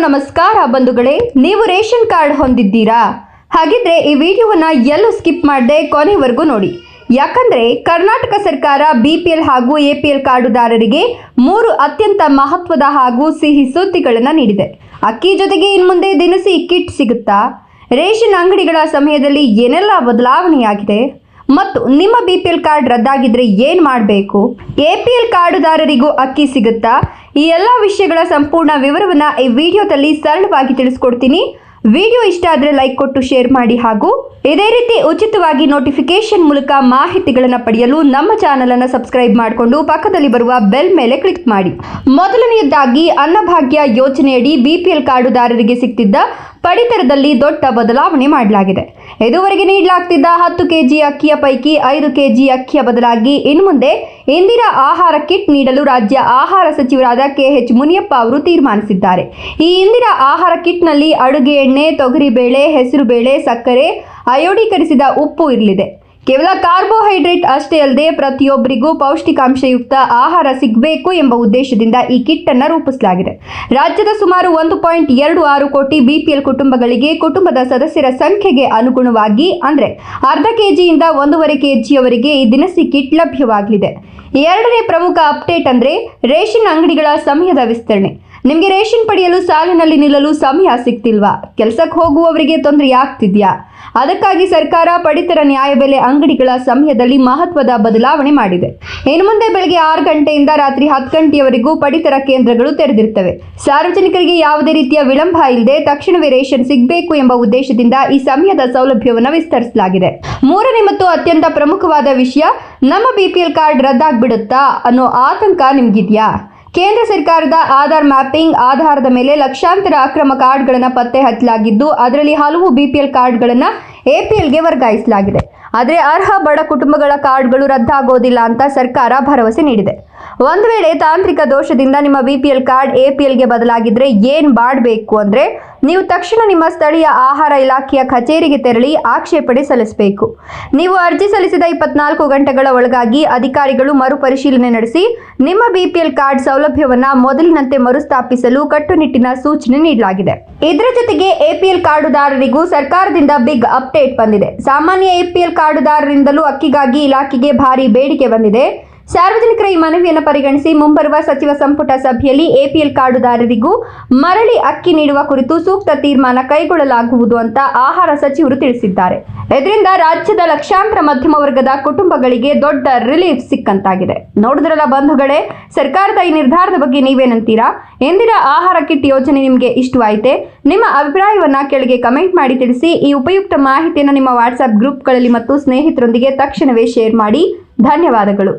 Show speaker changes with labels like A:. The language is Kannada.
A: ನಮಸ್ಕಾರ ಬಂಧುಗಳೇ, ನೀವು ರೇಷನ್ ಕಾರ್ಡ್ ಹೊಂದಿದ್ದೀರಾ? ಹಾಗಿದ್ರೆ ಈ ವಿಡಿಯೋವನ್ನ ಎಲ್ಲೂ ಸ್ಕಿಪ್ ಮಾಡದೆ ಕೊನೆವರೆಗೂ ನೋಡಿ. ಯಾಕಂದ್ರೆ ಕರ್ನಾಟಕ ಸರ್ಕಾರ ಬಿಪಿಎಲ್ ಹಾಗೂ ಎಪಿಎಲ್ ಕಾರ್ಡುದಾರರಿಗೆ 3 ಅತ್ಯಂತ ಮಹತ್ವದ ಹಾಗೂ ಸಿಹಿ ಸುದ್ದಿಗಳನ್ನು ನೀಡಿದೆ. ಅಕ್ಕಿ ಜೊತೆಗೆ ಇನ್ಮುಂದೆ ದಿನಸಿ ಕಿಟ್ ಸಿಗುತ್ತಾ? ರೇಷನ್ ಅಂಗಡಿಗಳ ಸಮಯದಲ್ಲಿ ಏನೆಲ್ಲ ಬದಲಾವಣೆಯಾಗಿದೆ ಮತ್ತು ನಿಮ್ಮ ಬಿಪಿಎಲ್ ಕಾರ್ಡ್ ರದ್ದಾಗಿದ್ರೆ ಏನು ಮಾಡಬೇಕು? ಎಪಿಎಲ್ ಕಾರ್ಡುದಾರರಿಗೂ ಅಕ್ಕಿ ಸಿಗುತ್ತಾ? ಈ ಎಲ್ಲ ವಿಷಯಗಳ ಸಂಪೂರ್ಣ ವಿವರವನ್ನು ಈ ವಿಡಿಯೋದಲ್ಲಿ ಸರಳವಾಗಿ ತಿಳಿಸ್ಕೊಡ್ತೀನಿ. ವಿಡಿಯೋ ಇಷ್ಟ ಆದರೆ ಲೈಕ್ ಕೊಟ್ಟು ಶೇರ್ ಮಾಡಿ ಹಾಗೂ ಇದೇ ರೀತಿ ಉಚಿತವಾಗಿ ನೋಟಿಫಿಕೇಶನ್ ಮೂಲಕ ಮಾಹಿತಿಗಳನ್ನು ಪಡೆಯಲು ನಮ್ಮ ಚಾನಲನ್ನು ಸಬ್ಸ್ಕ್ರೈಬ್ ಮಾಡಿಕೊಂಡು ಪಕ್ಕದಲ್ಲಿ ಬರುವ ಬೆಲ್ ಮೇಲೆ ಕ್ಲಿಕ್ ಮಾಡಿ. ಮೊದಲನೆಯದಾಗಿ ಅನ್ನಭಾಗ್ಯ ಯೋಜನೆಯಡಿ ಬಿಪಿಎಲ್ ಕಾರ್ಡುದಾರರಿಗೆ ಸಿಗ್ತಿದ್ದ ಪಡಿತರದಲ್ಲಿ ದೊಡ್ಡ ಬದಲಾವಣೆ ಮಾಡಲಾಗಿದೆ. ಇದುವರೆಗೆ ನೀಡಲಾಗ್ತಿದ್ದ 10 ಕೆಜಿ ಅಕ್ಕಿಯ ಪೈಕಿ 5 ಕೆಜಿ ಅಕ್ಕಿಯ ಬದಲಾಗಿ ಇನ್ನು ಮುಂದೆ ಇಂದಿರಾ ಆಹಾರ ಕಿಟ್ ನೀಡಲು ರಾಜ್ಯ ಆಹಾರ ಸಚಿವರಾದ ಕೆಎಚ್ ಮುನಿಯಪ್ಪ ಅವರು ತೀರ್ಮಾನಿಸಿದ್ದಾರೆ. ಈ ಇಂದಿರಾ ಆಹಾರ ಕಿಟ್ನಲ್ಲಿ ಅಡುಗೆ ಎಣ್ಣೆ, ತೊಗರಿಬೇಳೆ, ಹೆಸರುಬೇಳೆ, ಸಕ್ಕರೆ, ಅಯೋಡೀಕರಿಸಿದ ಉಪ್ಪು ಇರಲಿದೆ. ಕೇವಲ ಕಾರ್ಬೋಹೈಡ್ರೇಟ್ ಅಷ್ಟೇ ಅಲ್ಲದೆ ಪ್ರತಿಯೊಬ್ಬರಿಗೂ ಪೌಷ್ಟಿಕಾಂಶಯುಕ್ತ ಆಹಾರ ಸಿಗಬೇಕು ಎಂಬ ಉದ್ದೇಶದಿಂದ ಈ ಕಿಟ್ ಅನ್ನು ರೂಪಿಸಲಾಗಿದೆ. ರಾಜ್ಯದ ಸುಮಾರು 1.26 ಕೋಟಿ ಬಿಪಿಎಲ್ ಕುಟುಂಬಗಳಿಗೆ ಕುಟುಂಬದ ಸದಸ್ಯರ ಸಂಖ್ಯೆಗೆ ಅನುಗುಣವಾಗಿ ಅಂದರೆ ಅರ್ಧ ಕೆಜಿಯಿಂದ 1.5 ಕೆಜಿಯವರೆಗೆ ಈ ದಿನಸಿ ಕಿಟ್ ಲಭ್ಯವಾಗಲಿದೆ. ಎರಡನೇ ಪ್ರಮುಖ ಅಪ್ಡೇಟ್ ಅಂದರೆ ರೇಷನ್ ಅಂಗಡಿಗಳ ಸಮಯದ ವಿಸ್ತರಣೆ. ನಿಮಗೆ ರೇಷನ್ ಪಡೆಯಲು ಸಾಲಿನಲ್ಲಿ ನಿಲ್ಲಲು ಸಮಯ ಸಿಗ್ತಿಲ್ವಾ? ಕೆಲಸಕ್ಕೆ ಹೋಗುವವರಿಗೆ ತೊಂದರೆ ಆಗ್ತಿದ್ಯಾ? ಅದಕ್ಕಾಗಿ ಸರ್ಕಾರ ಪಡಿತರ ನ್ಯಾಯಬೆಲೆ ಅಂಗಡಿಗಳ ಸಮಯದಲ್ಲಿ ಮಹತ್ವದ ಬದಲಾವಣೆ ಮಾಡಿದೆ. ಇನ್ನು ಮುಂದೆ ಬೆಳಗ್ಗೆ 6 ಗಂಟೆಯಿಂದ ರಾತ್ರಿ 10 ಗಂಟೆಯವರೆಗೂ ಪಡಿತರ ಕೇಂದ್ರಗಳು ತೆರೆದಿರ್ತವೆ. ಸಾರ್ವಜನಿಕರಿಗೆ ಯಾವುದೇ ರೀತಿಯ ವಿಳಂಬ ಇಲ್ಲದೆ ತಕ್ಷಣವೇ ರೇಷನ್ ಸಿಗಬೇಕು ಎಂಬ ಉದ್ದೇಶದಿಂದ ಈ ಸಮಯದ ಸೌಲಭ್ಯವನ್ನು ವಿಸ್ತರಿಸಲಾಗಿದೆ. ಮೂರನೇ ಮತ್ತು ಅತ್ಯಂತ ಪ್ರಮುಖವಾದ ವಿಷಯ, ನಮ್ಮ ಬಿಪಿಎಲ್ ಕಾರ್ಡ್ ರದ್ದಾಗ್ಬಿಡುತ್ತಾ ಅನ್ನೋ ಆತಂಕ ನಿಮಗಿದೆಯಾ? ಕೇಂದ್ರ ಸರ್ಕಾರದ ಆಧಾರ್ ಮ್ಯಾಪಿಂಗ್ ಆಧಾರದ ಮೇಲೆ ಲಕ್ಷಾಂತರ ಅಕ್ರಮ ಕಾರ್ಡ್ಗಳನ್ನು ಪತ್ತೆ ಹಚ್ಚಲಾಗಿದ್ದು ಅದರಲ್ಲಿ ಹಲವು ಬಿಪಿಎಲ್ ಕಾರ್ಡ್ಗಳನ್ನು ಎಪಿಎಲ್ಗೆ ವರ್ಗಾಯಿಸಲಾಗಿದೆ. ಆದರೆ ಅರ್ಹ ಬಡ ಕುಟುಂಬಗಳ ಕಾರ್ಡ್ಗಳು ರದ್ದಾಗೋದಿಲ್ಲ ಅಂತ ಸರ್ಕಾರ ಭರವಸೆ ನೀಡಿದೆ. ಒಂದು ವೇಳೆ ತಾಂತ್ರಿಕ ದೋಷದಿಂದ ನಿಮ್ಮ ಬಿಪಿಎಲ್ ಕಾರ್ಡ್ ಎಪಿಎಲ್ಗೆ ಬದಲಾಗಿದ್ರೆ ಏನು ಮಾಡಬೇಕು ಅಂದರೆ ನೀವು ತಕ್ಷಣ ನಿಮ್ಮ ಸ್ಥಳೀಯ ಆಹಾರ ಇಲಾಖೆಯ ಕಚೇರಿಗೆ ತೆರಳಿ ಆಕ್ಷೇಪಣೆ ಸಲ್ಲಿಸಬೇಕು. ನೀವು ಅರ್ಜಿ ಸಲ್ಲಿಸಿದ 24 ಗಂಟೆಗಳ ಒಳಗಾಗಿ ಅಧಿಕಾರಿಗಳು ಮರುಪರಿಶೀಲನೆ ನಡೆಸಿ ನಿಮ್ಮ ಬಿಪಿಎಲ್ ಕಾರ್ಡ್ ಸೌಲಭ್ಯವನ್ನು ಮೊದಲಿನಂತೆ ಮರುಸ್ಥಾಪಿಸಲು ಕಟ್ಟುನಿಟ್ಟಿನ ಸೂಚನೆ ನೀಡಲಾಗಿದೆ. ಇದರ ಜೊತೆಗೆ ಎಪಿಎಲ್ ಕಾರ್ಡುದಾರರಿಗೂ ಸರ್ಕಾರದಿಂದ ಬಿಗ್ ಅಪ್ಡೇಟ್ ಬಂದಿದೆ. ಸಾಮಾನ್ಯ ಎಪಿಎಲ್ ಕಾರ್ಡುದಾರರಿಂದಲೂ ಅಕ್ಕಿಗಾಗಿ ಇಲಾಖೆಗೆ ಭಾರಿ ಬೇಡಿಕೆ ಬಂದಿದೆ. ಸಾರ್ವಜನಿಕರ ಈ ಮನವಿಯನ್ನು ಪರಿಗಣಿಸಿ ಮುಂಬರುವ ಸಚಿವ ಸಂಪುಟ ಸಭೆಯಲ್ಲಿ ಎಪಿಎಲ್ ಕಾರ್ಡುದಾರರಿಗೂ ಮರಳಿ ಅಕ್ಕಿ ನೀಡುವ ಕುರಿತು ಸೂಕ್ತ ತೀರ್ಮಾನ ಕೈಗೊಳ್ಳಲಾಗುವುದು ಅಂತ ಆಹಾರ ಸಚಿವರು ತಿಳಿಸಿದ್ದಾರೆ. ಇದರಿಂದ ರಾಜ್ಯದ ಲಕ್ಷಾಂತರ ಮಧ್ಯಮ ವರ್ಗದ ಕುಟುಂಬಗಳಿಗೆ ದೊಡ್ಡ ರಿಲೀಫ್ ಸಿಕ್ಕಂತಾಗಿದೆ. ನೋಡಿದ್ರಲ್ಲ ಬಂಧುಗಳೇ, ಸರ್ಕಾರದ ಈ ನಿರ್ಧಾರದ ಬಗ್ಗೆ ನೀವೇನಂತೀರಾ? ಇಂದಿರಾ ಆಹಾರ ಕಿಟ್ ಯೋಜನೆ ನಿಮಗೆ ಇಷ್ಟವಾಯಿತೆ? ನಿಮ್ಮ ಅಭಿಪ್ರಾಯವನ್ನ ಕೆಳಗೆ ಕಮೆಂಟ್ ಮಾಡಿ ತಿಳಿಸಿ. ಈ ಉಪಯುಕ್ತ ಮಾಹಿತಿಯನ್ನು ನಿಮ್ಮ ವಾಟ್ಸ್ಆಪ್ ಗ್ರೂಪ್ಗಳಲ್ಲಿ ಮತ್ತು ಸ್ನೇಹಿತರೊಂದಿಗೆ ತಕ್ಷಣವೇ ಶೇರ್ ಮಾಡಿ. ಧನ್ಯವಾದಗಳು.